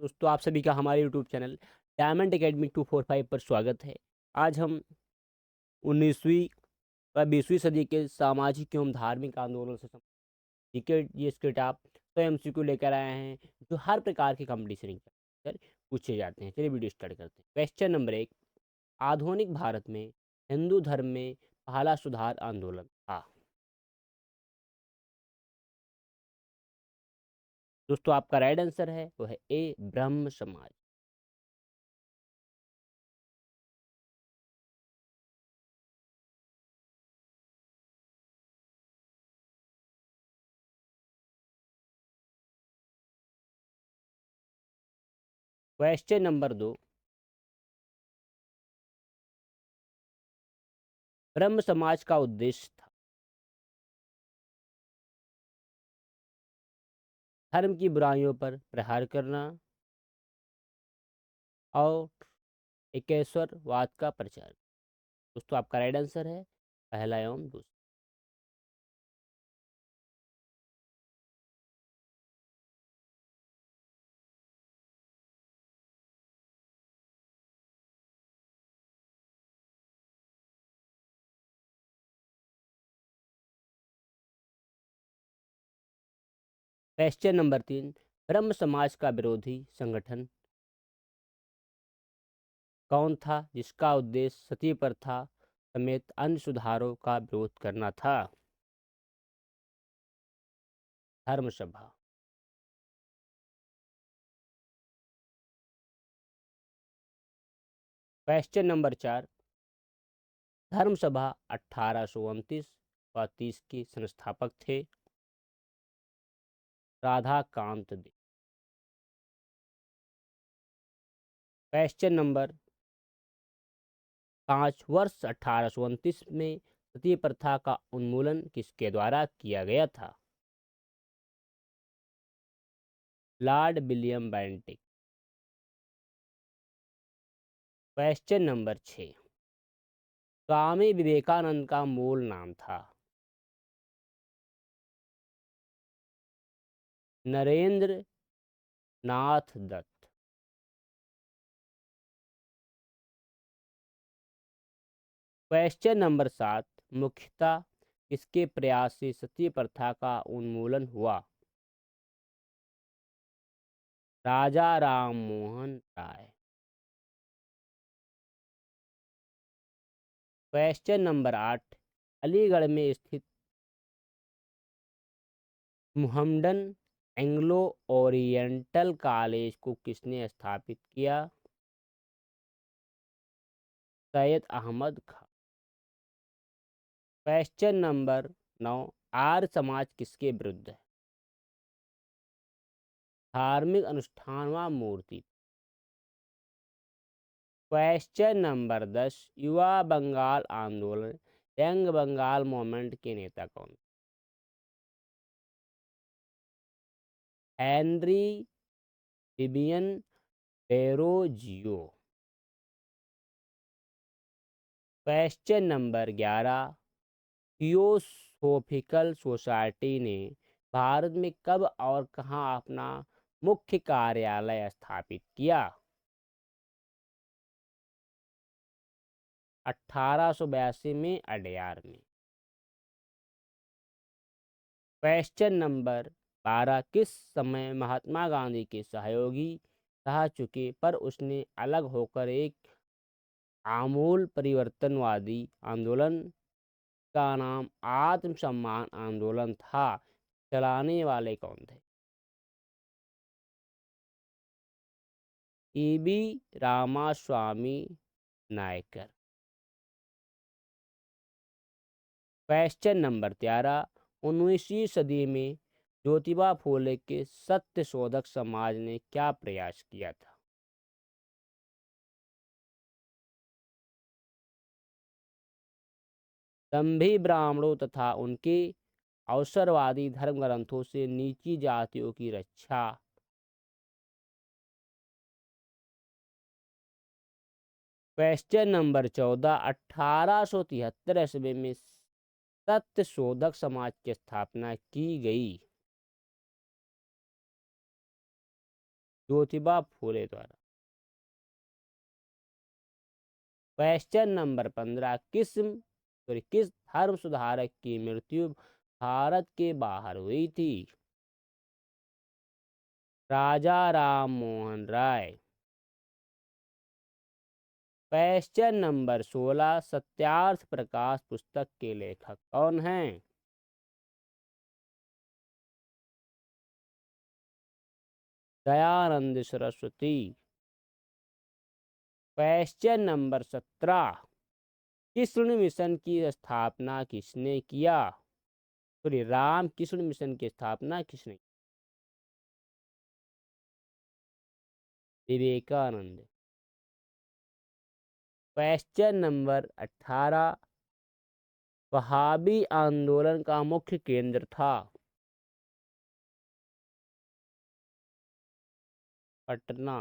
दोस्तों आप सभी का हमारे यूट्यूब चैनल डायमंड एकेडमी 245 पर स्वागत है। आज हम 19वीं व 20वीं सदी के सामाजिक एवं धार्मिक आंदोलन से संबंधित ये स्क्रिप्ट आप तो एमसीक्यू लेकर आए हैं, जो हर प्रकार के कंपटीशन कर पूछे जाते हैं। चलिए वीडियो स्टार्ट करते हैं। क्वेश्चन नंबर 1, आधुनिक भारत में हिंदू धर्म में पहला सुधार आंदोलन था। दोस्तों आपका राइट आंसर है वो है ए, ब्रह्म समाज। क्वेश्चन नंबर 2, ब्रह्म समाज का उद्देश्य था धर्म की बुराइयों पर प्रहार करना और एकेश्वरवाद का प्रचार। दोस्तों आपका राइट आंसर है पहला एवं दूसरा। क्वेश्चन नंबर 3, ब्रह्म समाज का विरोधी संगठन कौन था जिसका उद्देश्य सती प्रथा समेत अन्य सुधारों का विरोध करना था। धर्म सभा। क्वेश्चन नंबर 4, धर्म सभा 1829 व 30 के संस्थापक थे राधाकांत दे। क्वेश्चन नंबर 5, वर्ष 1829 में सती प्रथा का उन्मूलन किसके द्वारा किया गया था। Lord William Bentinck. Question number 6, Swami Vivekananda का मूल नाम था। नरेंद्र नाथ दत्त। क्वेश्चन नंबर 7, मुख्यतः किसके प्रयास से सती प्रथा का उन्मूलन हुआ। राजा राम मोहन राय। क्वेश्चन नंबर 8, अलीगढ़ में स्थित मुहम्मडन एंग्लो ओरिएंटल कॉलेज को किसने स्थापित किया। सैयद अहमद खान। क्वेश्चन नंबर 9, आर्य समाज किसके विरुद्ध है। धार्मिक अनुष्ठान व मूर्ति। क्वेश्चन नंबर 10, युवा बंगाल आंदोलन यंग बंगाल मूवमेंट के नेता कौन। Henry Vivian Derozio. Question number 11, theosophical society ने भारत में कब और कहाँ अपना मुख्य कार्यालय स्थापित किया। 1882 में अडयार में। क्वेश्चन नंबर 12, किस समय महात्मा गांधी के सहयोगी रह चुके पर उसने अलग होकर एक आमूल परिवर्तनवादी आंदोलन का नाम आत्मसम्मान आंदोलन था, चलाने वाले कौन थे। E V Ramaswamy Naicker. Question number 13, 19वीं सदी में ज्योतिबा फूले के सत्य शोधक समाज ने क्या प्रयास किया था। दंभी ब्राह्मणों तथा उनके अवसरवादी धर्म ग्रंथों से नीची जातियों की रक्षा। क्वेश्चन नंबर 14, 1873 ईस्वी में सत्य शोधक समाज की स्थापना की गई। ज्योतिबा फूले द्वारा। क्वेश्चन नंबर 15, किस धर्म सुधारक की मृत्यु भारत के बाहर हुई थी? राजा राम मोहन राय। क्वेश्चन नंबर 16, सत्यार्थ प्रकाश पुस्तक के लेखक कौन हैं? Dayanand Saraswati. Question number 17, Krishna mission की स्थापना किसने किया? सॉरी, राम कृष्ण मिशन की स्थापना किसने? विवेकानंद। क्वेश्चन नंबर 18, वहाबी आंदोलन का मुख्य केंद्र था? पटना।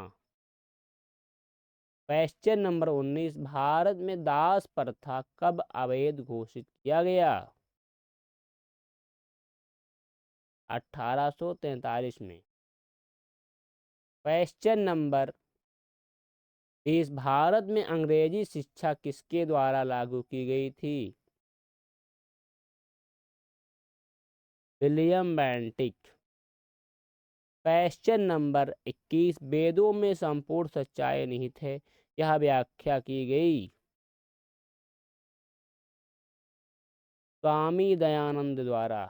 क्वेश्चन नंबर 19, भारत में दास प्रथा कब अवैध घोषित किया गया? 1843 में। क्वेश्चन नंबर 20, भारत में अंग्रेजी शिक्षा किसके द्वारा लागू की गई थी? William Bentinck. क्वेश्चन नंबर 21, वेदों में संपूर्ण सच्चाई निहित है, यह व्याख्या की गई? स्वामी दयानंद द्वारा।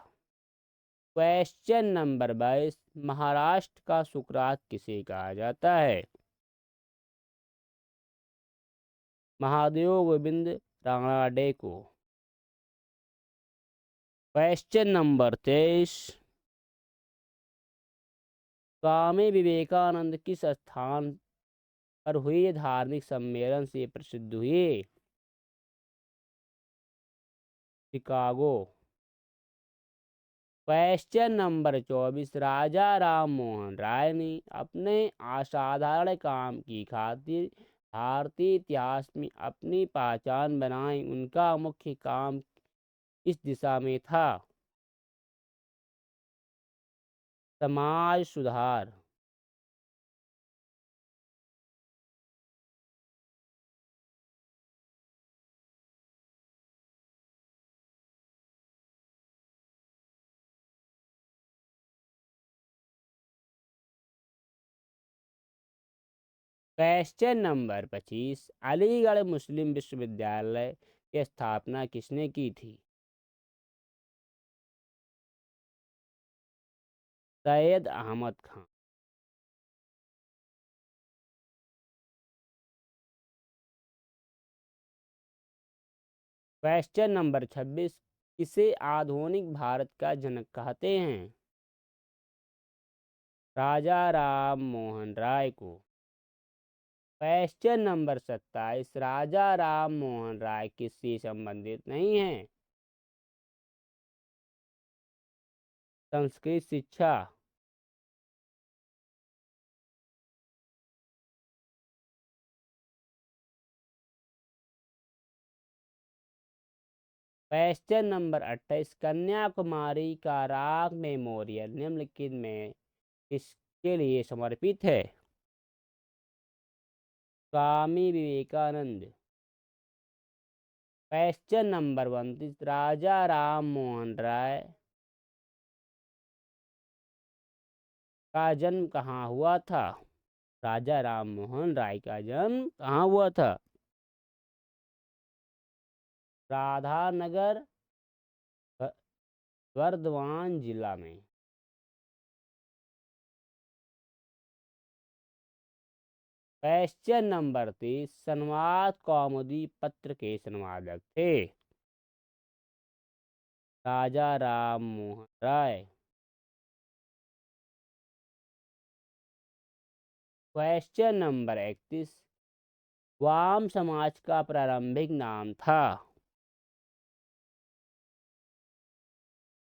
क्वेश्चन नंबर 22, महाराष्ट्र का सुकरात किसे कहा जाता है? महादेव गोविंद रानडे को। क्वेश्चन नंबर 23, स्वामी विवेकानंद किस स्थान पर हुए धार्मिक सम्मेलन से प्रसिद्ध हुए? शिकागो। क्वेश्चन नंबर 24, राजा राम मोहन राय ने अपने असाधारण काम की खातिर भारतीय इतिहास में अपनी पहचान बनाई, उनका मुख्य काम इस दिशा में था? समाज सुधार। क्वेश्चन नंबर 25, अलीगढ़ मुस्लिम विश्वविद्यालय की स्थापना किसने की थी? सैयद अहमद खान। क्वेश्चन नंबर 26, किसे आधुनिक भारत का जनक कहते हैं? राजा राम मोहन राय को। क्वेश्चन नंबर 27, राजा राम मोहन राय किससे संबंधित नहीं है? संस्कृत शिक्षा। क्वेश्चन नंबर 28, कन्याकुमारी का राग मेमोरियल निम्नलिखित में किसके लिए समर्पित है? स्वामी विवेकानंद। क्वेश्चन नंबर 29, राजा राम मोहन राय का जन्म कहाँ हुआ था? राजा राम मोहन राय का जन्म कहाँ हुआ था? राधानगर, वर्धमान जिला में। क्वेश्चन नंबर 30, संवाद कौमुदी पत्र के संपादक थे? राजा राम मोहन राय। क्वेश्चन नंबर 31, वाम समाज का प्रारंभिक नाम था?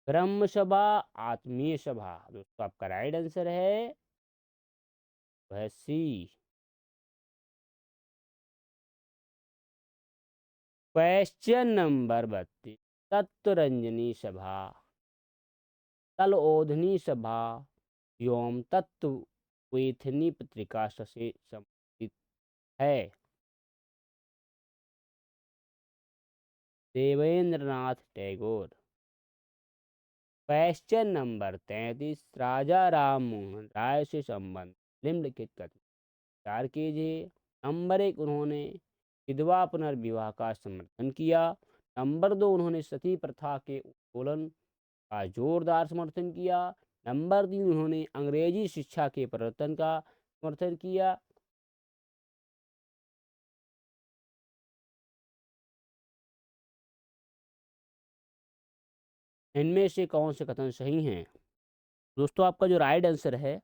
ब्रह्म सभा, आत्मीय सभा। दोस्तों आपका राइट आंसर है वह सी। क्वेश्चन नंबर 32, तत्वरंजनी सभा, तलोधनी सभा, व्योम तत्व वेथनी पत्रिका से संबंधित है? देवेंद्रनाथ टैगोर। क्वेश्चन नंबर 33, राजा राम मोहन राय से संबंध निम्नलिखित कथन विचार कीजिए। नंबर 1, उन्होंने विधवा पुनर्विवाह का समर्थन किया। नंबर 2, उन्होंने सती प्रथा के उन्मूलन का जोरदार समर्थन किया। नंबर 3, उन्होंने अंग्रेजी शिक्षा के प्रवर्तन का समर्थन किया। इनमें से कौन से कथन सही हैं? दोस्तों, आपका जो राइट आंसर है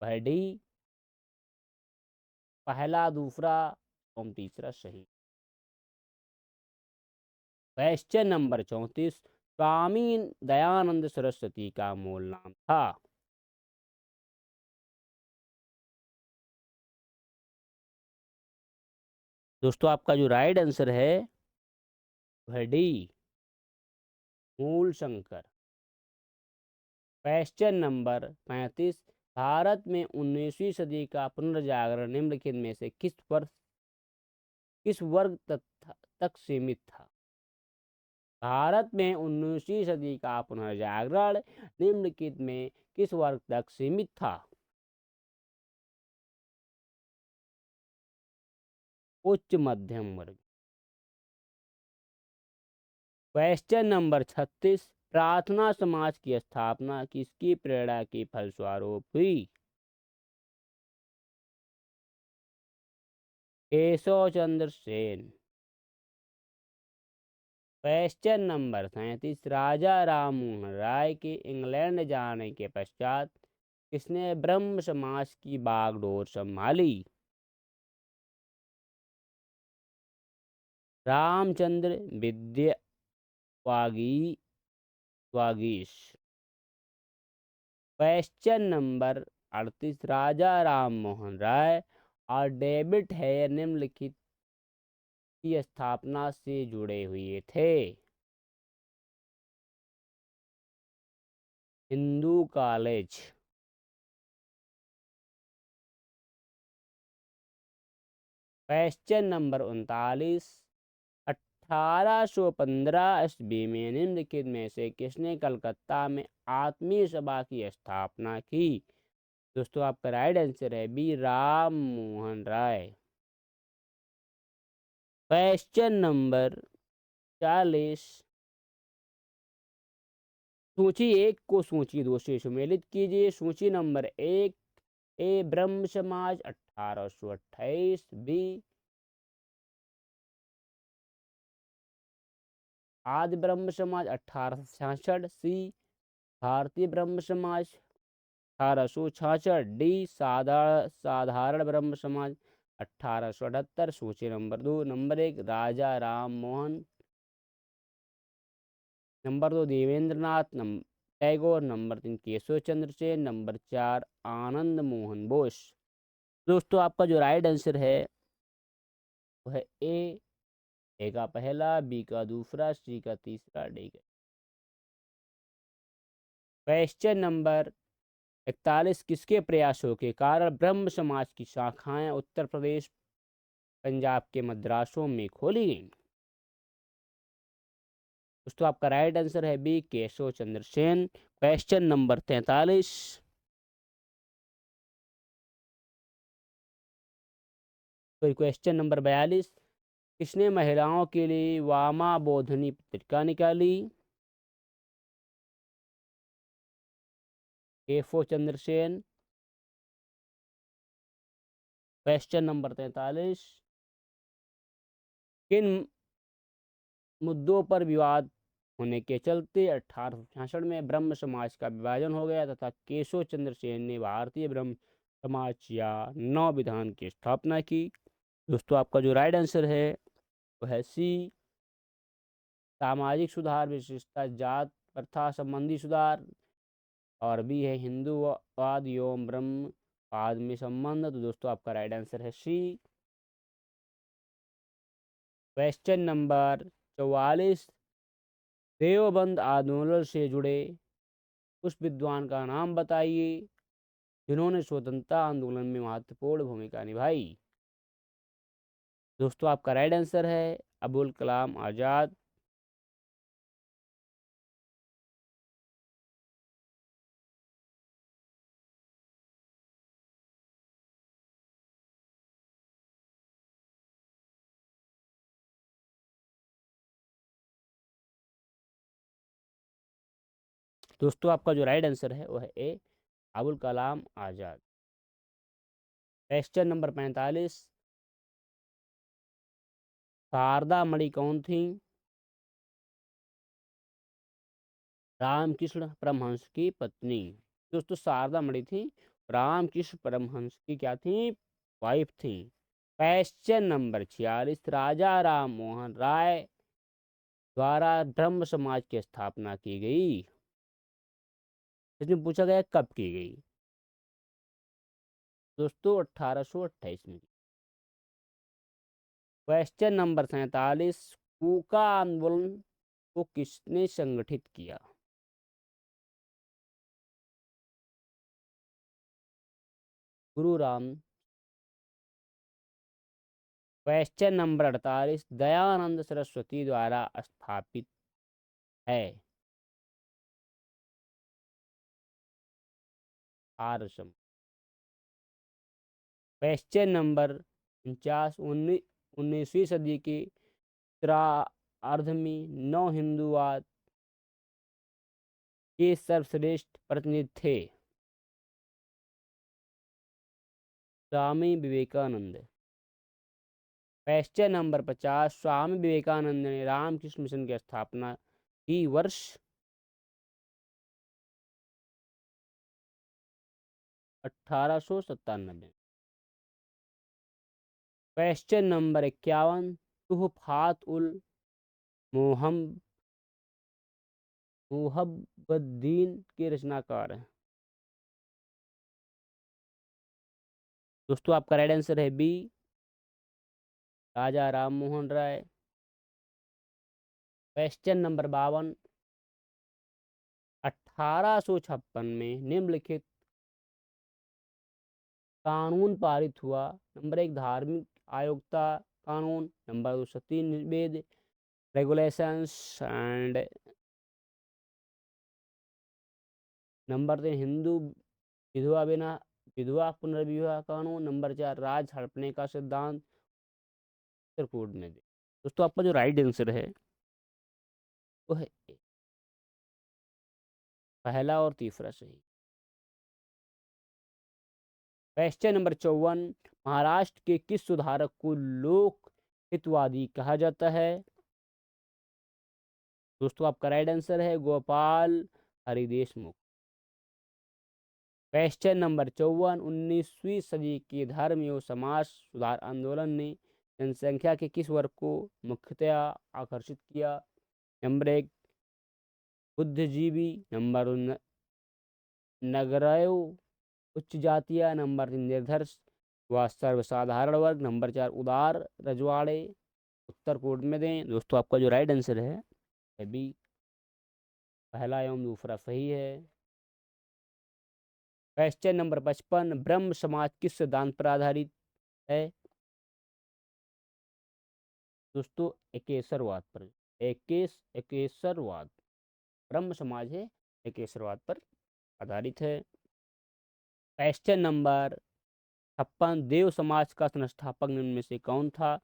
वह डी, पहला, दूसरा और तीसरा सही। क्वेश्चन नंबर 34, स्वामी दयानंद सरस्वती का मूल नाम था? दोस्तों, आपका जो राइट आंसर है वह डी, मूल शंकर। क्वेश्चन नंबर 35, भारत में 19वीं सदी का पुनर्जागरण निम्नलिखित में से किस वर्ग तक सीमित था? भारत में 19वीं सदी का पुनर्जागरण निम्नलिखित में किस वर्ग तक सीमित था? उच्च मध्यम वर्ग। क्वेश्चन नंबर 36, प्रार्थना समाज की स्थापना किसकी प्रेरणा के फलस्वरूप हुई? केशव चंद्र सेन। क्वेश्चन नंबर 37, राजा राम मोहन राय के इंग्लैंड जाने के पश्चात किसने ब्रह्म समाज की बागडोर संभाली? रामचंद्र वागीश। क्वेश्चन नंबर 38, राजा राम मोहन राय और डेविड हेयर निम्नलिखित की स्थापना से जुड़े हुए थे? हिंदू कॉलेज। क्वेश्चन नंबर 39, 1815 ईस्वी में निम्नलिखित में से किसने कलकत्ता में आत्मीय सभा की स्थापना की? दोस्तों, आपका राइट आंसर है B, Ram Mohan Roy. Question number 40, सूची 1 को सूची 2 से सुमेलित कीजिए। सूची नंबर 1, ए ब्रह्म समाज 1828, बी आदि ब्रह्म समाज 1866, सी भारतीय ब्रह्म समाज 1866, डी साधारण ब्रह्म समाज 1878। सूची नंबर 2, नंबर 1 राजा Ram Mohan, number 2 Debendranath Tagore, number 3 Keshav Chandra Sen, number 4 Anand Mohan Bose. दोस्तों, आपका जो राइट आंसर है वह है ए का पहला, बी का दूसरा, सी का तीसरा, डी का। क्वेश्चन नंबर 41, किसके प्रयासों के कारण ब्रह्म समाज की शाखाएं उत्तर प्रदेश, पंजाब के मद्रासों में खोली गईं? दोस्तों, आपका राइट आंसर है B, Keshav Chandra Sen. Question number 43, question number 42, किसने महिलाओं के लिए वामा बोधनी पत्रिका निकाली? केशव चंद्र सेन। क्वेश्चन नंबर 43, किन मुद्दों पर विवाद होने के चलते 1866 में ब्रह्म समाज का विभाजन हो गया तथा केशव चंद्र सेन ने भारतीय ब्रह्म समाज या नव विधान की स्थापना की? दोस्तों, आपका जो राइट आंसर है वह है सी, सामाजिक सुधार विशेषता जात प्रथा संबंधी सुधार, और बी है हिंदूवाद एवं ब्रह्मवाद में संबंध। तो दोस्तों, आपका राइट आंसर है सी। क्वेश्चन नंबर 44, देवबंद आंदोलन से जुड़े उस विद्वान का नाम बताइए जिन्होंने स्वतंत्रता आंदोलन में महत्वपूर्ण भूमिका निभाई। दोस्तों आपका राइट आंसर है अबुल कलाम आजाद। दोस्तों आपका जो राइट आंसर है वह है ए अबुल कलाम आजाद। क्वेश्चन नंबर 45, शारदा मणि कौन थी? रामकृष्ण परमहंस की पत्नी। दोस्तों शारदा मणि थी रामकृष्ण परमहंस की क्या थी? वाइफ थी। क्वेश्चन नंबर 46, राजा राम मोहन राय द्वारा ब्रह्म समाज की स्थापना की गई। इसमें पूछा गया कब की गई। दोस्तों 1828 में। क्वेश्चन नंबर 47, कूका आंदोलन को किसने संगठित किया? गुरु राम। क्वेश्चन नंबर 48, दयानंद सरस्वती द्वारा स्थापित है। आर्य समाज। क्वेश्चन नंबर 49, 19वीं सदी के उत्तरार्ध में नौ हिंदूवाद के सर्वश्रेष्ठ प्रतिनिधि थे। स्वामी विवेकानंद। क्वेश्चन नंबर 50, स्वामी विवेकानंद ने रामकृष्ण मिशन की स्थापना की वर्ष? 1897। क्वेश्चन नंबर 51, तुहफात उल मोहब्बद्दीन के रचनाकार हैं। दोस्तों आपका राइट आंसर है बी राजा राम मोहन राय। क्वेश्चन नंबर 52, 1856 में निम्नलिखित कानून पारित हुआ। नंबर 1 धार्मिक आयोगता कानून, नंबर 2 सती निषेध रेगुलेशंस एंड नंबर 3 हिंदू विधवा बिना विधवा पुनर्विवाह कानून, नंबर 4 राज हड़पने का सिद्धांत उत्तर कोड में दे। दोस्तों आपका जो राइट आंसर है वो है A, पहला और तीसरा सही। क्वेश्चन नंबर 54, महाराष्ट्र के किस सुधारक को लोक हितवादी कहा जाता है? दोस्तों आपका राइट आंसर है गोपाल हरि देशमुख। क्वेश्चन नंबर 54, 19वीं सदी के धर्म एवं समाज सुधार आंदोलन ने जनसंख्या के किस वर्ग को मुख्यतया आकर्षित किया? नंबर 1 बुद्धिजीवी, नंबर 2 नगरयो उच्च जातिया, नंबर 3 निर्धर्ष व सर्वसाधारण वर्ग, नंबर 4 उदार रजवाड़े। उत्तर कोड में दें। दोस्तों आपका जो राइट आंसर है बी, पहला एवं दूसरा सही है। क्वेश्चन नंबर 55, ब्रह्म समाज किस सिद्धांत पर आधारित है? दोस्तों एकेश्वरवाद पर। एकेश्वरवाद ब्रह्म समाज है एकेश्वरवाद पर आधारित है। क्वेश्चन नंबर 56, देव समाज का संस्थापक निम्न में से कौन था?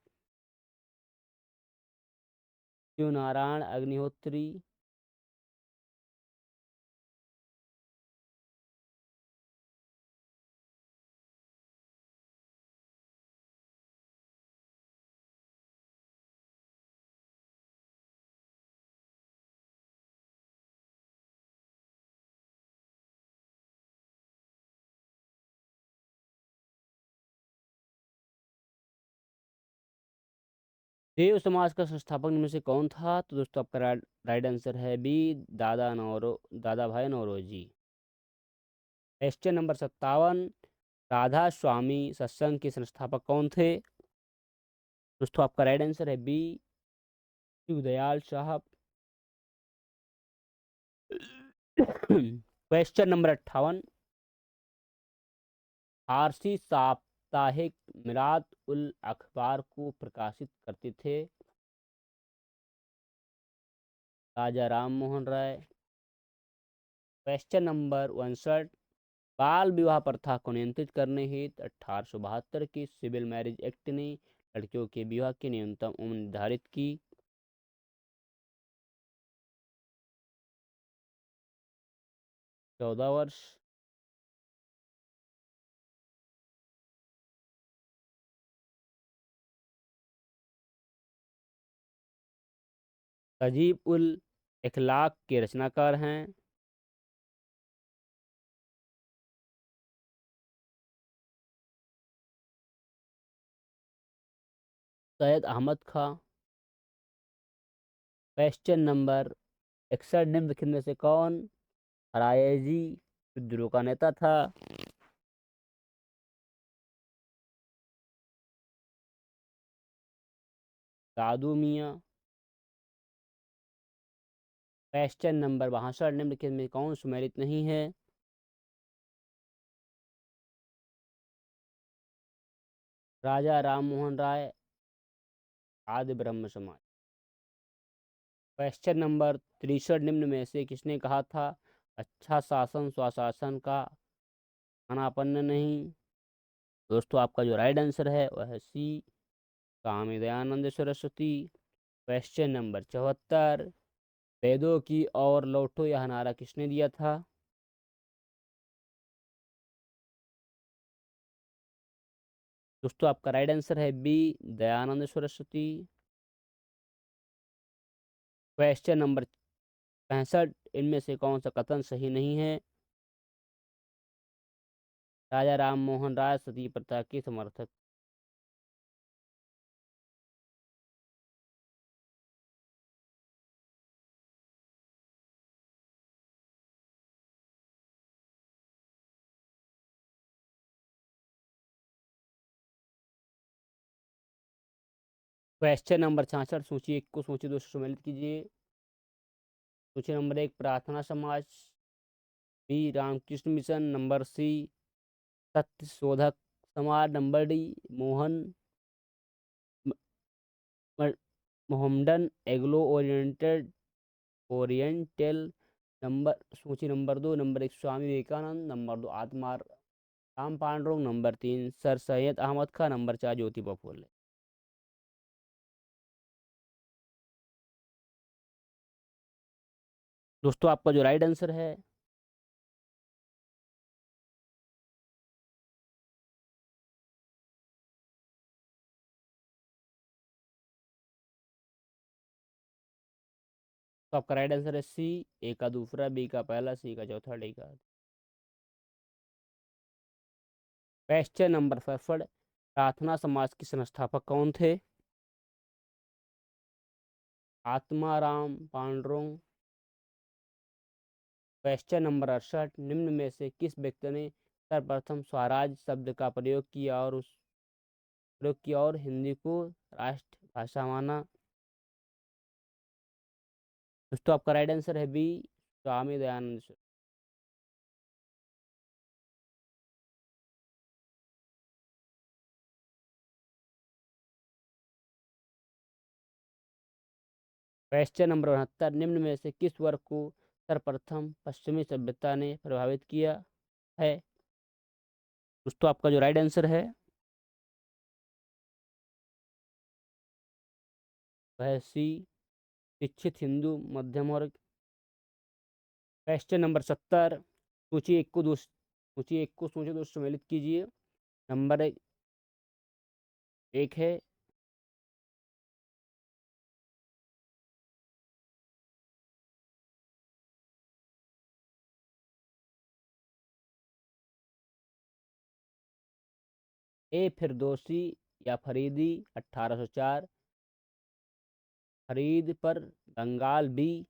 शिव नारायण अग्निहोत्री, देव समाज का संस्थापक में से कौन था? तो दोस्तों आपका राइट आंसर है बी दादा भाई नौरोजी। क्वेश्चन नंबर 57, राधा स्वामी सत्संग के संस्थापक कौन थे? दोस्तों आपका राइट आंसर है बी शिवदयाल साहब। क्वेश्चन नंबर 58, फारसी साप्ताहिक मिरात उल अखबार को प्रकाशित करते थे? राजा राम मोहन राय। क्वेश्चन नंबर 61, बाल विवाह प्रथा को नियंत्रित करने हेतु 1872 के सिविल मैरिज एक्ट ने लड़कियों के विवाह की न्यूनतम उम्र निर्धारित की? 14 वर्ष। तजीब उल इखलाक के रचनाकार हैं? सैयद अहमद खां। क्वेश्चन नंबर 61, निम्नलिखित में से कौन हरायजी विद्रोह का नेता था? दादू मियाँ। क्वेश्चन नंबर 62, निम्नलिखित में कौन सुमेलित नहीं है? राजा राम मोहन राय, आदि ब्रह्म समाज। क्वेश्चन नंबर 63, निम्न में से किसने कहा था अच्छा शासन स्वशासन का अनापन्न नहीं? दोस्तों आपका जो राइट आंसर है वह है सी, स्वामी दयानंद सरस्वती। क्वेश्चन नंबर 74, वेदों की ओर लौटो यह नारा किसने दिया था? दोस्तों आपका राइट आंसर है B, Dayanand Saraswati. Question number 65, इनमें से कौन सा कथन सही नहीं है? राजा राम मोहन राय सती प्रथा के समर्थक। क्वेश्चन नंबर 66, सूची 1 को सूची 2 से सम्मिलित कीजिए। सूची number 1, Prarthana Samaj. B, Ramakrishna mission. Number C, Satya Shodhak Samaj. Number D, मोहन Mohammedan Anglo oriented oriental. Number सूची number 2, number 1 Swami Vivekananda. Number 2 Atmaram Pandurang. Number 3 sir Syed Ahmad Khan. Number 4 Jyotiba Phule. दोस्तों आपका जो राइट आंसर है तो आपका राइट आंसर है सी, ए का दूसरा, बी का पहला, सी का चौथा, डी का। क्वेश्चन नंबर 65, प्रार्थना समाज के संस्थापक कौन थे? आत्माराम पांडुरंग। क्वेश्चन नंबर 68, निम्न में से किस व्यक्ति ने सर्वप्रथम स्वराज शब्द का प्रयोग किया और हिंदी को राष्ट्रभाषा माना? दोस्तों आपका राइट आंसर है B, Swami Dayanand Saraswati. Question number 69, निम्न में से किस वर्ग को सर्वप्रथम पश्चिमी सभ्यता ने प्रभावित किया है? दोस्तों आपका जो राइट आंसर है वह सी, शिक्षित हिंदू मध्यम वर्ग। क्वेश्चन नंबर 70, सूची 2 सम्मिलित कीजिए। नंबर 1 है ए फिरदौसी या फरीदी 1804, फरीद पर बंगाल। बी,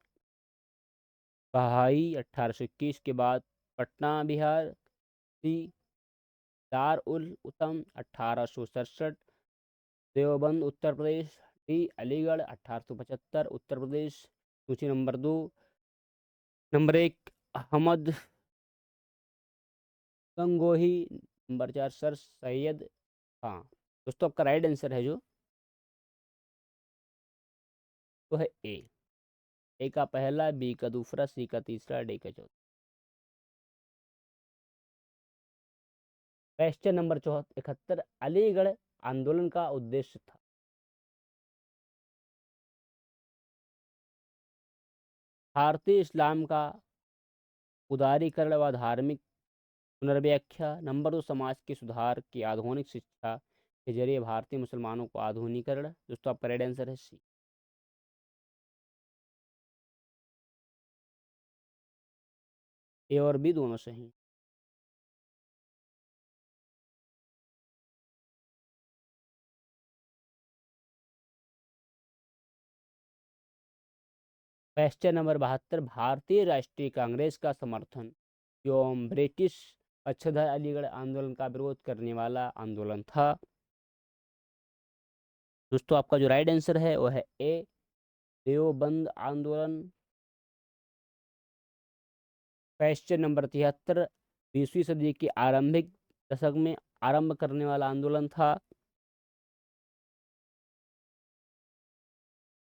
बहाई 1821 के बाद पटना बिहार। सी, दार उल उतम 1867, देवबंद उत्तर प्रदेश। डी, अलीगढ़ 1875 उत्तर प्रदेश। सूची number 2, number 1 Ahmad Gangohi. Number 4 sir Syed. हाँ दोस्तों, आपका राइट आंसर है जो तो है ए का पहला, बी का दूसरा, सी का तीसरा, डी का चौथा। क्वेश्चन नंबर 71, अलीगढ़ आंदोलन का उद्देश्य था। भारतीय इस्लाम का उदारीकरण व धार्मिक पुनर्व्याख्या। नंबर 2 समाज के सुधार की आधुनिक शिक्षा के जरिए भारतीय मुसलमानों को आधुनिकरण। दोस्तों आपका राइट आंसर है सी। ए और बी दोनों सही। क्वेश्चन नंबर 72, भारतीय राष्ट्रीय कांग्रेस का समर्थन एवं ब्रिटिश पक्षधर अलीगढ़ आंदोलन का विरोध करने वाला आंदोलन था। दोस्तों आपका जो राइट आंसर है वो है ए, देवबंद आंदोलन। क्वेश्चन नंबर 73, 20वीं सदी के आरंभिक दशक में आरंभ करने वाला आंदोलन था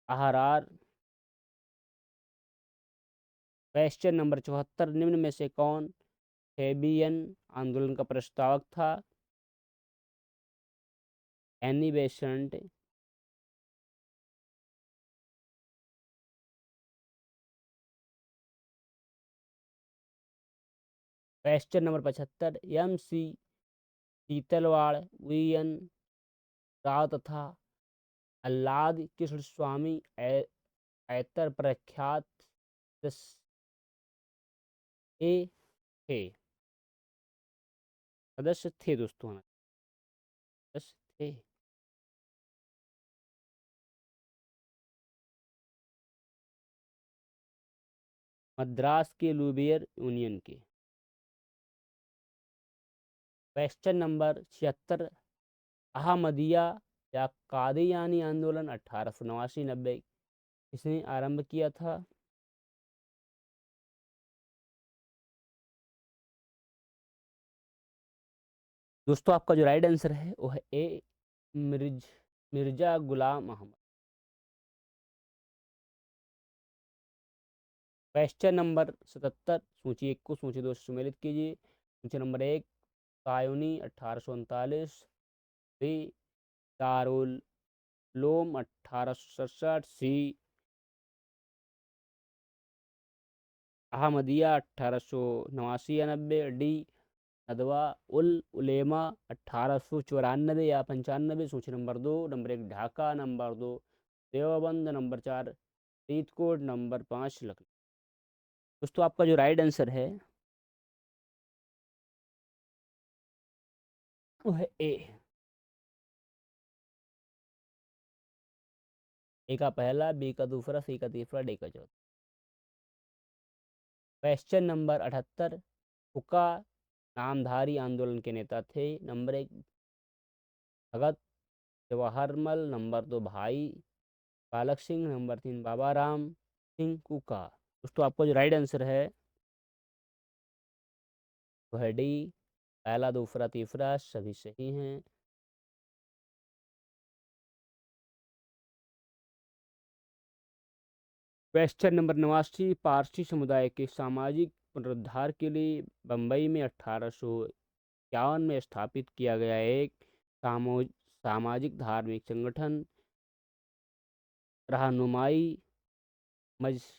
आहार। क्वेश्चन नंबर 74, निम्न में से कौन फेबियन आंदोलन का प्रस्तावक था। Annie Besant. Question number 75, M C Setalvad, V N Rao तथा आह्लाद कृष्ण स्वामी ऐतर प्रख्यात ए थे सदस्य थे। दोस्तों सदस्य थे। मद्रास के लुबियर यूनियन के। क्वेश्चन नंबर 76, अहमदिया या कादियानी आंदोलन 1889-90 किसने आरंभ किया था। दोस्तों आपका जो राइट आंसर है वो है ए, मिर्ज मिर्जा गुलाम अहमद। क्वेश्चन नंबर 77, सूची 1 को सूची 2 से सुमेलित कीजिए। सूची नंबर 1, सायोनी 1839, बी दारुल लोम 1867, सी अहमदिया 1889 या 90, डी नदवा उल उलेमा 1894 या 95। सूची number 2, number 1 Dhaka, number 2 Deoband, number 4 Faridkot, number 5 Lucknow. दोस्तों आपका जो राइट आंसर है वो है ए का पहला, बी का दूसरा, सी का तीसरा, डी का चौथा। क्वेश्चन नंबर 78, हुक्का नामधारी आंदोलन के नेता थे। नंबर 1 भगत जवाहरलाल, नंबर 2 भाई बालक सिंह, नंबर 3 बाबा राम सिंह कुका। दोस्तों आपका जो राइट आंसर है वो है डी, पहला दूसरा तीसरा सभी सही हैं। क्वेश्चन नंबर 89, पारसी समुदाय के सामाजिक पुनरुद्धार के लिए बम्बई में 1851 में स्थापित किया गया एक सामाजिक धार्मिक संगठन रहनुमाई मजदाइन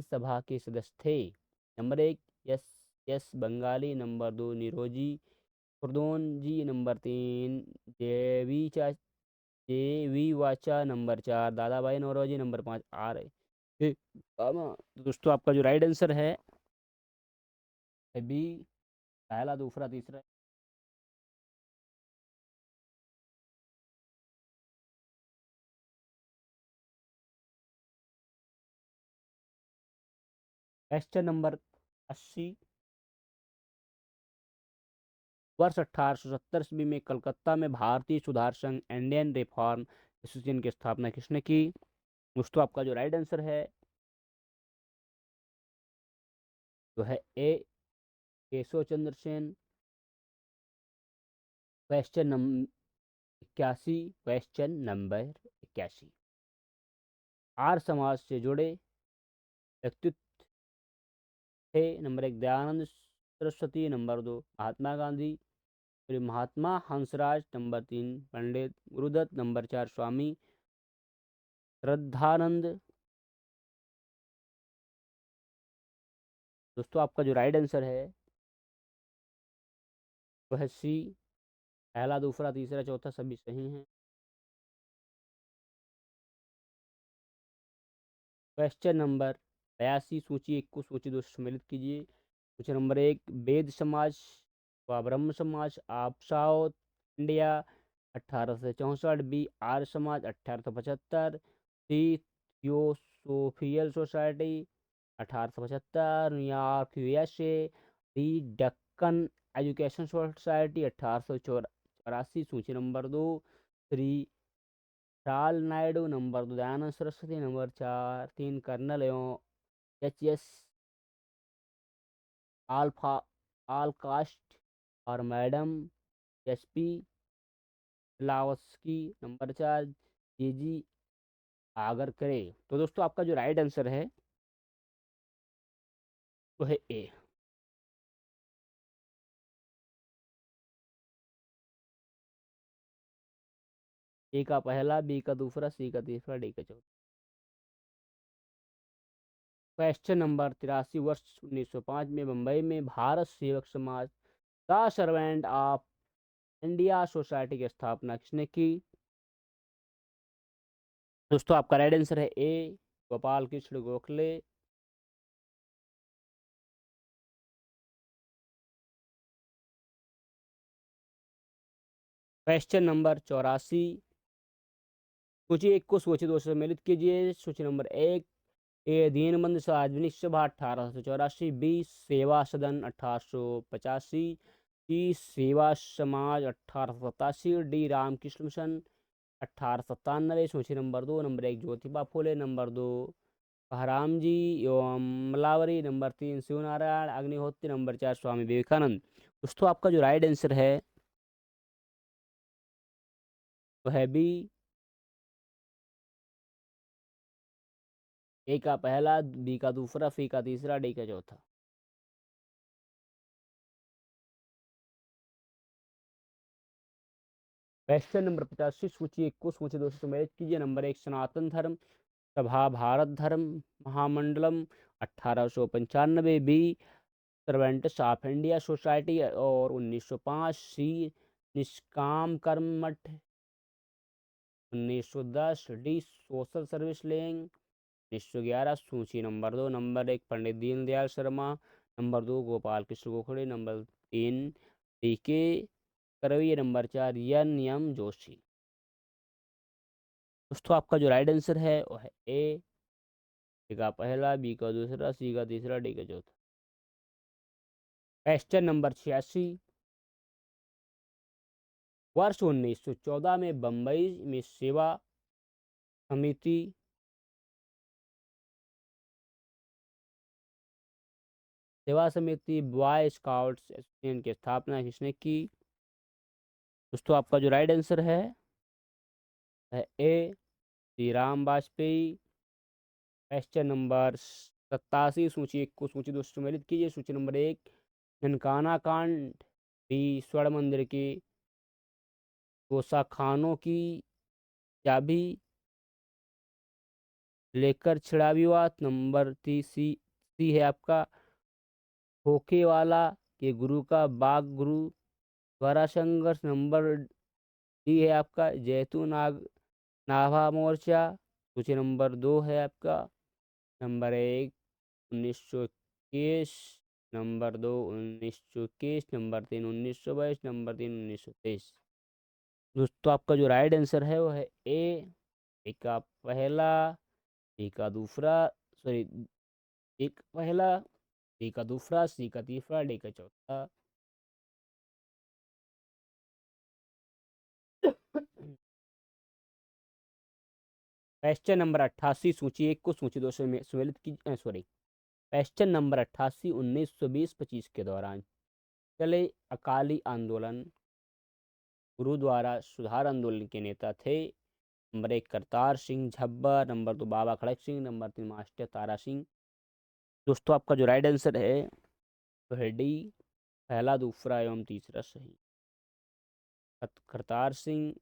सभा के सदस्य थे। Number 1 S S Bengali, number 2 निरोजी खुर्दोन जी, नंबर 3 जेवी वाचा, नंबर 4 दादा भाई नौरोजी, नंबर 5 आर ए बाबा। दोस्तों आपका जो राइट आंसर है बी, पहला दूसरा तीसरा। क्वेश्चन नंबर 80, वर्ष 1870 ईस्वी में कलकत्ता में भारतीय सुधार संघ इंडियन रिफॉर्म एसोसिएशन की स्थापना किसने की। दोस्तों आपका जो राइट आंसर है तो है A, Keshav Chandra Sen. Question number 81, question number 81। Arya Samaj से जुड़े व्यक्तित्व थे। नंबर 1 दयानंद सरस्वती, नंबर 2 महात्मा गांधी, फिर महात्मा हंसराज, नंबर 3 पंडित गुरुदत्त, नंबर 4 स्वामी श्रद्धानंद। दोस्तों आपका जो राइट आंसर है वह सी, पहला दूसरा तीसरा चौथा सभी सही हैं। क्वेश्चन नंबर 82, सूची 1 को सूची 2 से सम्मिलित कीजिए। क्वेश्चन नंबर 1 वेद समाज व ब्रह्म समाज आप south India 1864, B Arya Samaj 1875, C theosophical society 1875 New York USA, D Deccan education society 1884। सूची नंबर 2 श्री राल Naidu, number 2 Dayanand Saraswati, number 3 colonel एवं एच एस आल्फा आल कास्ट और madam S P Blavatsky, number 4 G G आगर करे। तो दोस्तों आपका जो राइट आंसर है वो है ए। ए का पहला, बी का दूसरा, सी का तीसरा, डी का चौथा। क्वेश्चन नंबर 83, वर्ष 1905 में मुंबई में भारत सेवक समाज the servant of India society की स्थापना किसने की? दोस्तों आपका राइट आंसर है ए गोपाल कृष्ण गोखले। क्वेश्चन नंबर 84, सूची 1 को सूची 2 से सम्मिलित कीजिए। सूची नंबर 1 ए दीनबंधु सार्वजनिक सभा 1884, बी सेवा सदन 1885, सी सेवा समाज 1887, डी रामकृष्ण मिशन 1897। सूची number 2 number 1 Jyotiba Phule, number 2 Bahram जी एवं मलावरी, नंबर 3 शिवनारायण अग्निहोत्री, नंबर 4 स्वामी विवेकानंद। दोस्तों आपका जो राइट आंसर है वो है बी, ए का पहला, बी का दूसरा, सी का तीसरा, डी का चौथा। क्वेश्चन नंबर 85, सूची 1 को सूची 2 से सम्मिलित कीजिए। नंबर 1 सनातन धर्म Sabha Bharat Dharma Mahamandalam 1895, B servants of India society और 1905, सी निष्काम कर्म मठ 1910, डी सोशल सर्विस लेंग 1911। सूची number 2 number 1 Pandit Deendayal Sharma, number 2 Gopal Krishna Gokhale, number 3 D K करवैया, नंबर 4 एन एम जोशी। दोस्तों आपका जो राइट आंसर है वो है ए का पहला, बी का दूसरा, सी का तीसरा, डी का चौथा। क्वेश्चन नंबर 86, वर्ष 1914 में बम्बई में समिति सेवा समिति बॉय स्काउट्स एसोसिएशन की स्थापना किसने की? दोस्तों आपका जो राइट आंसर है ए श्री राम वाजपेयी। क्वेश्चन नंबर 87, सूची 1 को सूची 2 से सम्मिलित कीजिए। सूची नंबर 1 ननकाना कांड, बी स्वर्ण मंदिर के गोसाखानों की चाबी लेकर छिड़ा विवाद, नंबर 3 सी है आपका होके वाला के गुरु का बाग गुरु द्वारा संघर्ष, नंबर डी है आपका जैतून नाभा मोर्चा। सूची नंबर 2 है आपका नंबर 1 1921, नंबर 2 1921, नंबर 3 1922, नंबर 3 1923। दोस्तों आपका जो राइट आंसर है वो है ए का पहला, बी का दूसरा, सॉरी एक पहला, बी का दूसरा, सी का तीसरा, डी का चौथा। क्वेश्चन नंबर 88, सूची 1 को सूची 2 से सम्मिलित की, सॉरी क्वेश्चन नंबर 88, 1920-25 के दौरान चले अकाली आंदोलन गुरुद्वारा सुधार आंदोलन के नेता थे? नंबर 1 करतार सिंह झब्बा, नंबर 2 बाबा खड़क सिंह, नंबर 3 मास्टर तारा सिंह। दोस्तों आपका जो राइट आंसर है वो है डी, पहला, दूसरा एवं तीसरा सही। करतार सिंह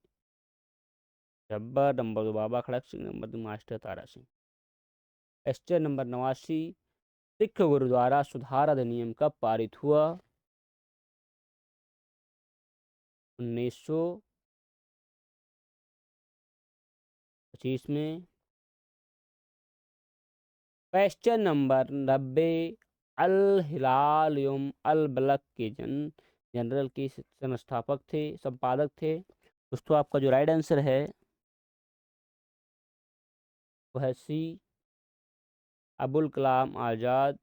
झब्बा, नंबर 2 बाबा खड़क Singh, number 3 master Tara Singh. Question number 89, Sikh gurdwara सुधार अधिनियम कब पारित हुआ? 1925 में। क्वेश्चन नंबर 90, अल हिलाल यौम अल बलक के जनरल के संस्थापक थे, संपादक थे? दोस्तों आपका जो राइट आंसर है वो है सी, अबुल कलाम आज़ाद।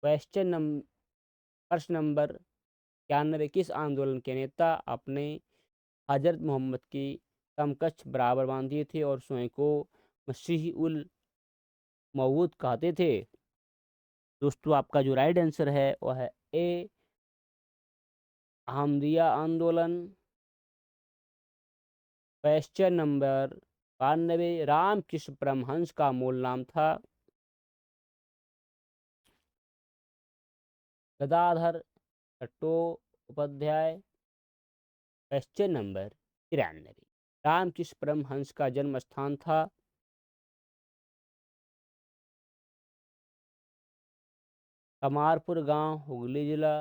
प्रश्न नंबर 91, किस आंदोलन के नेता अपने हजरत मोहम्मद की समकक्ष बराबर मानते थे और स्वयं को मसीह उल मऊद कहते थे? दोस्तों आपका जो राइट आंसर है वह है ए, अहमदिया आंदोलन। क्वेश्चन नंबर 92, रामकृष्ण परमहंस का मूल नाम था? गदाधर चट्टोपाध्याय। क्वेश्चन नंबर 93, रामकृष्ण परमहंस का जन्म स्थान था? कमारपुर गांव, हुगली जिला।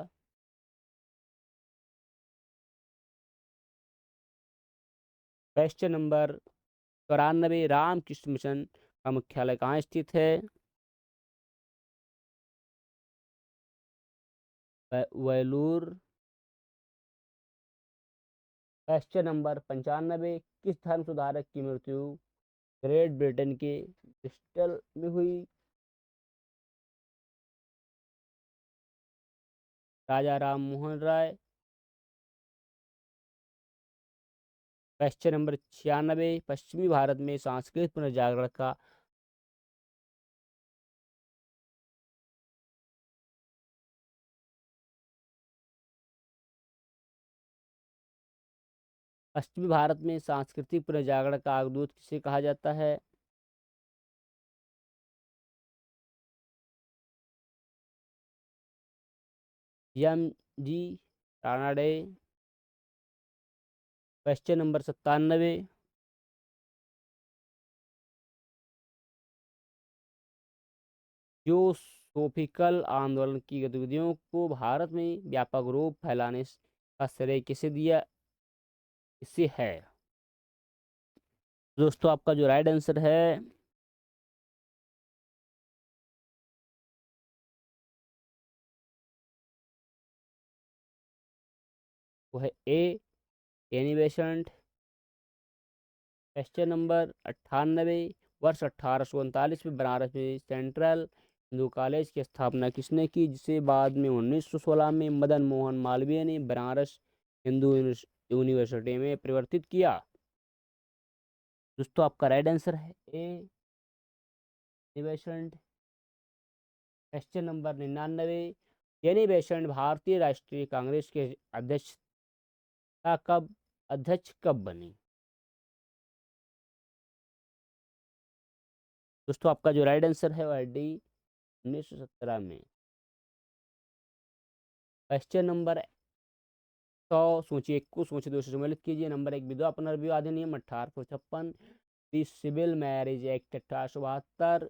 क्वेश्चन नंबर 94, रामकृष्ण मिशन का मुख्यालय कहाँ स्थित है? वेलूर। क्वेश्चन नंबर 95, किस धर्म सुधारक की मृत्यु ग्रेट ब्रिटेन के ब्रिस्टल में हुई? राजा राम मोहन राय। क्वेश्चन नंबर 96, पश्चिमी भारत में सांस्कृतिक पुनर्जागरण का पश्चिमी भारत में सांस्कृतिक पुनर्जागरण का अग्रदूत किसे कहा जाता है? M G Ranade. Question number 97, theosophical आंदोलन की गतिविधियों को भारत में व्यापक रूप फैलाने का श्रेय किसे दिया इसे है? दोस्तों आपका जो राइट आंसर है वो है ए, एनी बेसेंट। क्वेश्चन नंबर 98, वर्ष 1839 में बनारस में सेंट्रल हिंदू कॉलेज की स्थापना किसने की, जिसे बाद में 1916 में मदन मोहन मालवीय ने बनारस हिंदू यूनिवर्सिटी में परिवर्तित किया? दोस्तों आपका राइट आंसर है A, Besant. Question number 99, Annie Besant Bharatiya Rashtriya Congress के अध्यक्ष कब बने? दोस्तों आपका जो राइट आंसर है वह डी, 1917 में। क्वेश्चन नंबर 100, सोचिए, एक को सोचिए, दोस्तों सम्मिलित कीजिए। नंबर 1, विधवा पुनर्विवाह अधिनियम 1856, D civil marriage act 1872,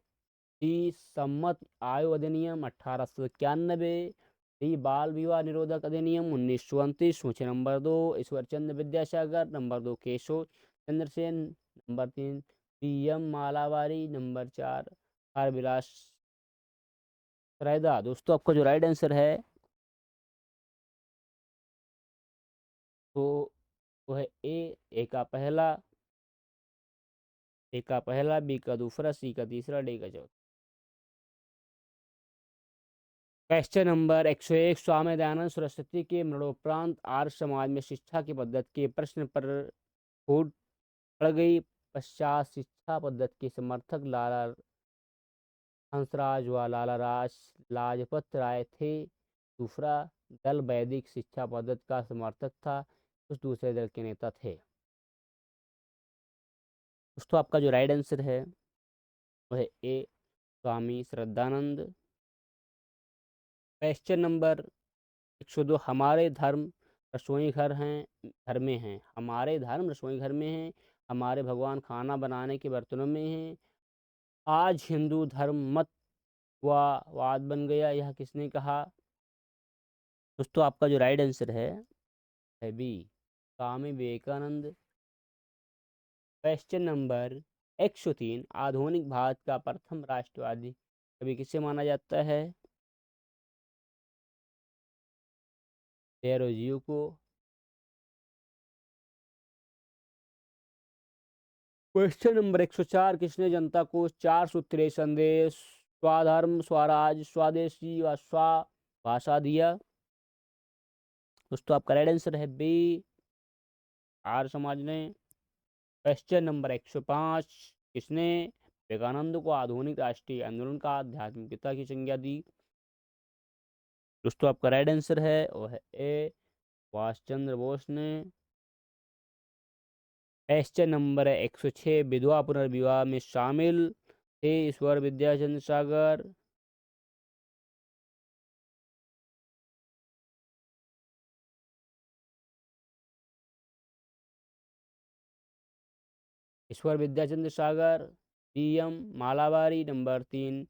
D सम्मत आयु अधिनियम 1891, डी बाल विवाह निरोधक अधिनियम 1929। सोचिए। Number 2, Ishwar Chandra Vidyasagar, number 2 Keshav Chandra Sen, number 3 D M Malabari, number 4 Harbilas रैदा। दोस्तों आपका जो राइट आंसर है तो वो है ए का पहला, ए का पहला, बी का दूसरा, सी का तीसरा, डी का चौथा। क्वेश्चन नंबर 101, स्वामी दयानंद सरस्वती के मरणोपरांत आर्य समाज में शिक्षा की पद्धति के प्रश्न पर फूट पड़ गई। पश्चात शिक्षा पद्धति के समर्थक लाला हंसराज व लाला लाजपत राय थे। दूसरा दल वैदिक शिक्षा पद्धति का समर्थक था, कुछ दूसरे दल के नेता थे। दोस्तों आपका जो राइट आंसर है वह ए स्वामी श्रद्धानंद। क्वेश्चन नंबर 102, हमारे धर्म रसोई घर में हैं, हमारे धर्म रसोई घर में हैं, हमारे भगवान खाना बनाने के बर्तनों में हैं, आज हिंदू धर्म मत व वाद बन गया, यह किसने कहा? दोस्तों आपका जो राइट आंसर है B Swami Vivekananda. Question number 103, आधुनिक भारत का प्रथम राष्ट्रवादी कवि किसे माना जाता है? नेहरू को। क्वेश्चन नंबर 104, किसने जनता को 4 सूत्रीय संदेश स्वधर्म स्वराज स्वदेशी व स्वभाषा दिया? दोस्तों आपका राइट आंसर है बी आर्य समाज ने। क्वेश्चन नंबर 105, किसने विवेकानंद को आधुनिक राष्ट्रीय आंदोलन का आध्यात्मिक पिता की संज्ञा दी? दोस्तों आपका राइट आंसर है वह है ए सुभाष चंद्र बोस ने। क्वेश्चन नंबर 106, विधवा पुनर्विवाह में शामिल थे ईश्वर विद्याचंद्र सागर। ईश्वर विद्याचंद्र सागर, DM मालाबारी, नंबर 3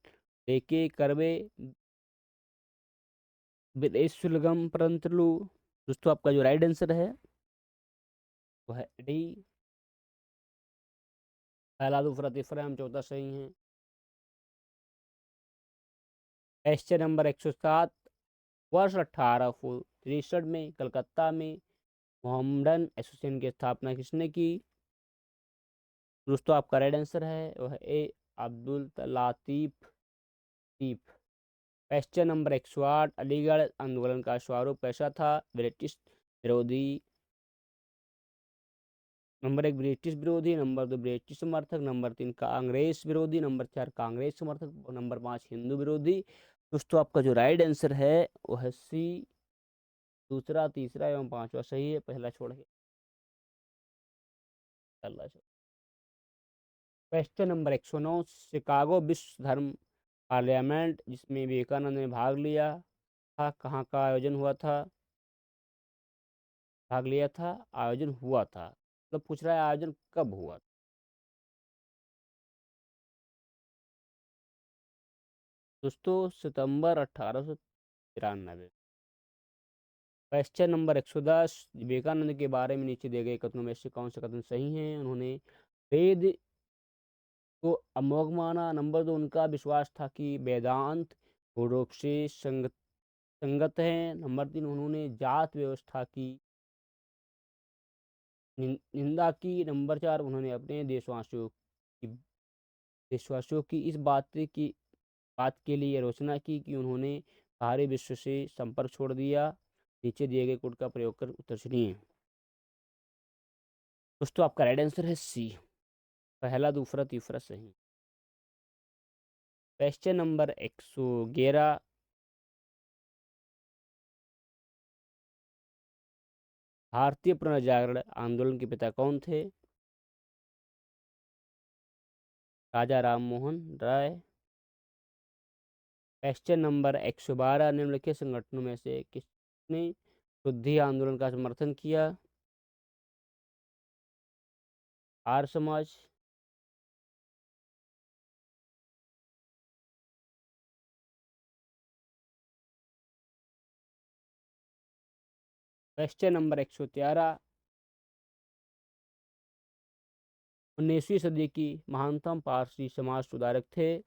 लेके करवे विदेशुलगम परंतलु। दोस्तों आपका जो राइट आंसर है वो है डी पहला दूसरा तीसरा हम चौथा सही है। क्वेश्चन नंबर 107, वर्ष 1863 में कलकत्ता में मोहम्मडन एसोसिएशन की स्थापना किसने की? दोस्तों आपका राइट आंसर है वह ए अब्दुल लातीफ तीफ। क्वेश्चन नंबर 108, अलीगढ़ आंदोलन का स्वरूप कैसा था? ब्रिटिश विरोधी, नंबर 1 ब्रिटिश विरोधी, नंबर 2 ब्रिटिश समर्थक, नंबर 3 कांग्रेस विरोधी, नंबर 4 कांग्रेस समर्थक, नंबर 5 हिंदू विरोधी। दोस्तों आपका जो राइट आंसर है वो है सी दूसरा तीसरा एवं पांचवा सही है, पहला छोड़ के अल्लाह छोड़। क्वेश्चन नंबर 109, शिकागो विश्व धर्म पार्लियामेंट जिसमें विवेकानंद ने भाग लिया था, कहाँ का आयोजन हुआ था? भाग लिया था, आयोजन हुआ था, मतलब पूछ रहा है आयोजन कब हुआ था। दोस्तों सितंबर 1893। क्वेश्चन नंबर 110, विवेकानंद के बारे में नीचे दिए गए कथनों में से कौन से कथन सही हैं? उन्होंने वेद को अमोघ माना, नंबर 2 उनका विश्वास था कि वेदांत पूर्ण रूप से संगत है, नंबर 3 उन्होंने जात व्यवस्था की निंदा की, नंबर 4 उन्होंने अपने देशवासियों की इस बात के लिए आलोचना की कि उन्होंने बाहरी विश्व से संपर्क छोड़ दिया। नीचे दिए गए कोड का प्रयोग कर उत्तर चुनिए। दोस्तों आपका राइट आंसर है सी पहला दूसरा तीसरा सही। क्वेश्चन नंबर 111, भारतीय पुनर्जागरण आंदोलन के पिता कौन थे? राजा राम मोहन राय। क्वेश्चन नंबर 112, निम्नलिखित संगठनों में से किसने शुद्धि आंदोलन का समर्थन किया? आर्य समाज। क्वेश्चन नंबर 113, 19वीं सदी की महानतम पारसी समाज सुधारक थे?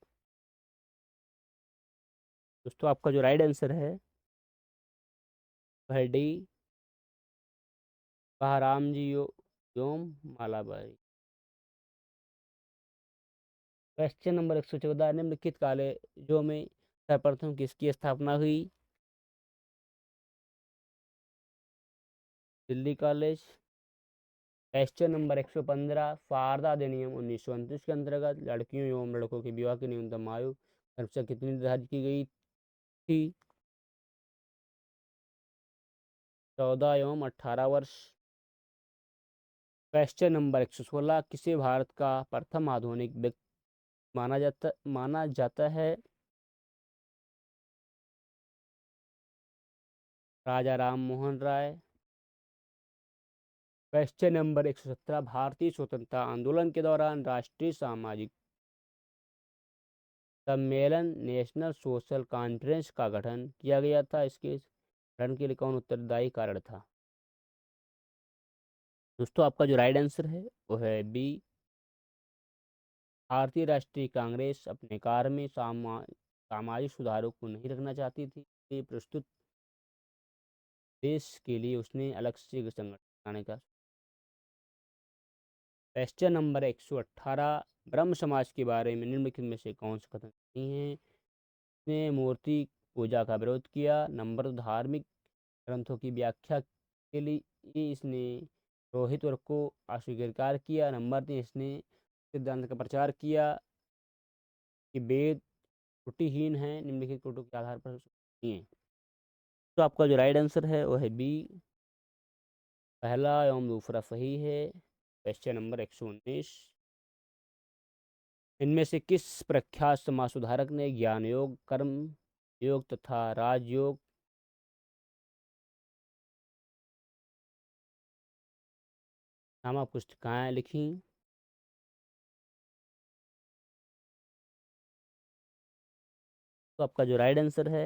दोस्तों आपका जो राइट आंसर है वह डी बहराम जी योम मालाबारी। क्वेश्चन नंबर 114, निम्नलिखित कॉलेजों में सर्वप्रथम किसकी स्थापना हुई? Delhi college. Question number 115, Sarda अधिनियम 1929 के अंतर्गत लड़कियों एवं लड़कों के विवाह की न्यूनतम आयु परीक्षा कितनी निर्धारित की गई थी? 14 एवं 18 वर्ष। क्वेश्चन नंबर 116, किसे भारत का प्रथम आधुनिक व्यक्ति माना जाता है? राजा राम मोहन राय। क्वेश्चन नंबर 117, भारतीय स्वतंत्रता आंदोलन के दौरान राष्ट्रीय सामाजिक सम्मेलन नेशनल सोशल कॉन्फ्रेंस का गठन किया गया था। इसके गठन के लिए कौन उत्तरदायी कारण था? दोस्तों, आपका जो राइट आंसर है वो है बी। भारतीय राष्ट्रीय कांग्रेस अपने कार्य में सामाजिक सुधारों को नहीं रखना चाहती थी। ये प्रस्तुत देश के लिए उसने अलग से संगठन बनाने का। क्वेश्चन नंबर 118, ब्रह्म समाज के बारे में निम्नलिखित में से कौन सा कथन नहीं है? इसने मूर्ति पूजा का विरोध किया। नंबर दो, धार्मिक ग्रंथों की व्याख्या के लिए इसने रोहित वर्ग को अस्वीकार किया। नंबर तीन, इसने सिद्धांत का प्रचार किया कि वेद त्रुटिहीन है, निम्नलिखित त्रुटि के आधार पर नहीं है। तो आपका जो राइट आंसर है वो है बी। पहला एवं दूसरा सही है। क्वेश्चन नंबर 119, इनमें से किस प्रख्यात समाज सुधारक ने ज्ञान योग, कर्म योग तथा राजयोग नामक पुस्तिकाएं लिखी? तो आपका जो राइट आंसर है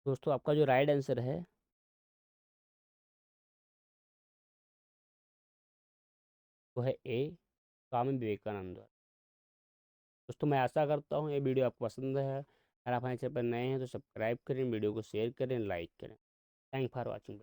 दोस्तों, आपका जो राइट आंसर है वो है ए, स्वामी विवेकानंद। दोस्तों, मैं आशा करता हूँ ये वीडियो आपको पसंद है। अगर आप हमारे चैनल पर नए हैं तो सब्सक्राइब करें, वीडियो को शेयर करें, लाइक करें। Thank for watching.